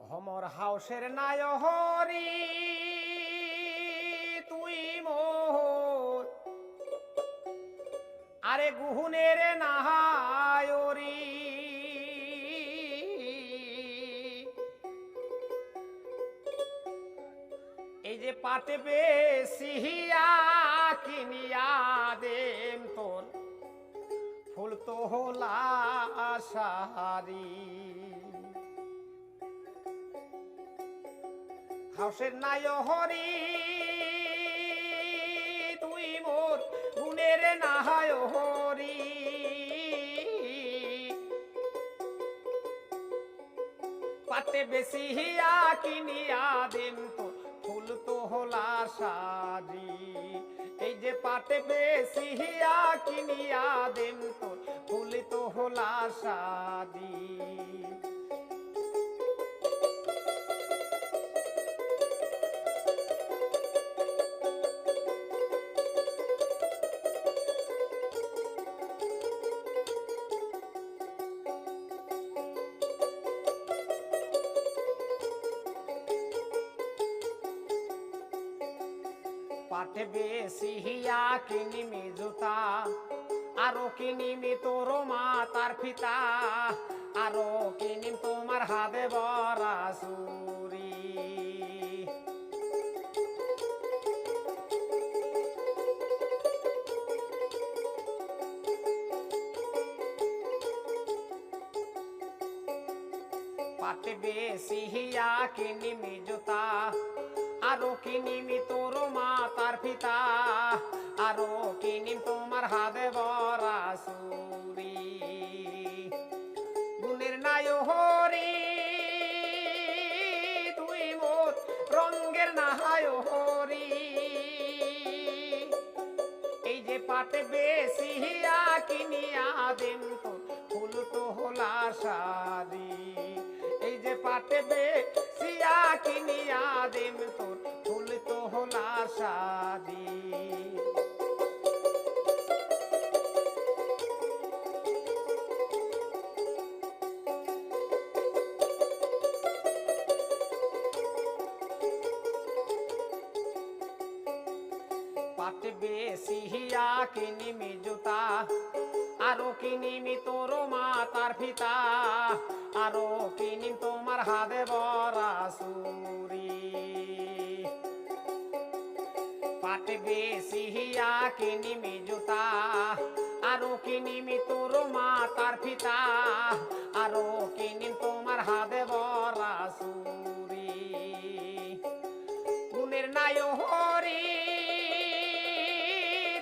অমর হাউসের নায়হরি তুই মোর আরে গুহুনের নাহায়রি এই যে পাটে বেশিয়া কিনিয়া দেম তোর ফুল তো হলা সারি হাউসের নায়হরি তুই মোর গুণের নাহায়হরি পাটে বেশি হিয়া কিনিয়া দেন তো ফুল তো হলা সারি এই যে পাটে বেশি হিয়া কিনিয়া দেন তো ফুল তো হলা সারি পাটে বেশি হিয়া কিনিমি জুতা আরো কিনিমি তোর মা তার ফিতা আরো কিনিম তোমার হাতে বরা সুরি পাটে বেশি হিয়া কিনিমি জুতা আরো কিনিমি তোর মা তার পিতা আরো কিনিম তোমার হাতে বরা সুরি গুণের নায়হরি তুই মোর রঙ্গের নাহায়হরি এই যে পাটে বেশি হিয়া কিনিয়া দেন তো ফুল তো হলা সারি এই যে পাটে বেশিয়া কিনিয়া দেন তোর ফুল তো হলা সারি পাটে বেশি হিয়া কিনিমি জুতা আরো কিনিমি তোর মা তার ফিতা আরো কিনিম তোমার হাতে বরা সুরি পাটে বেশি হিয়া কিনিমি জুতা আরো কিনিমি তোর মা তার ফিতা আরো কিনিম তোমার হাতে বরা সুরি গুণের নায়হরি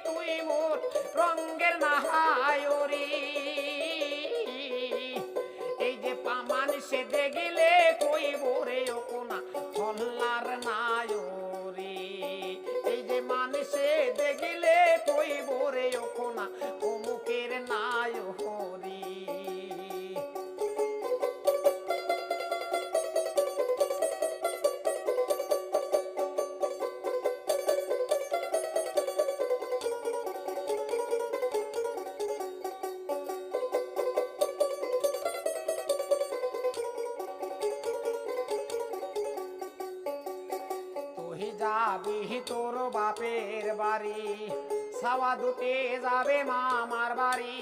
তুই মোর রঙ্গের নাহায়রি এই যে মানুষে দেখিলে কইব রে কোনা হল্লার নায়রি এই যে মানুষে দেখিলে কইব রে কোনা অমুকের নায়রি যাবি তোর বাপের বাড়ি সাওয়া দুটে যাবে মামার বাড়ি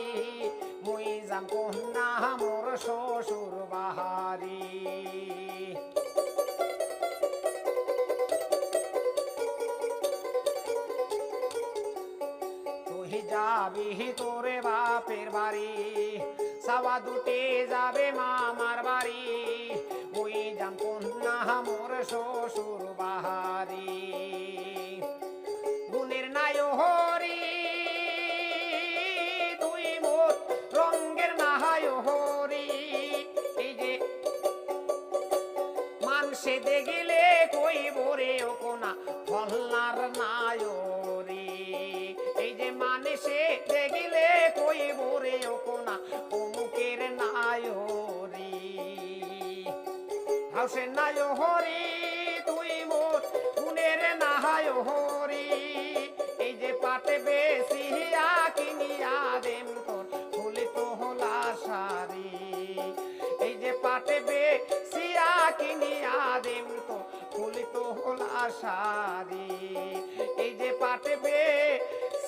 মুই যাম কন্যা মোর শ্বশুর বাহারি তুই যাবি তোরে বাপের বাড়ি সাওয়া দুটে যাবে মামার বাড়ি মুই যাম কন্যা মোর শ্বশুর বাহারি গুণের নায়হরি তুই মোর রঙ্গের নাহায়হরি এই যে মানুষে দেখিলে কইব রে কোনা হল্লার নায়রি এই যে মানুষে দেখিলে কইব রে কোনা অমুকের নায়রি হাউসের নায়হরি তুই মোর গুণের নাহায়হরি এই যে পাটে বেশি হিয়া কিনিয়া দেন তোর ফুল তো হলা সারি এই যে পাটে বেশিয়া কিনিয়া হোলা শাড়ি এই যে পাটবে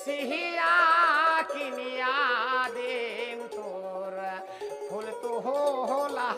সিহিয়া কিনিয়া দেন তোর ফুল তো হোলা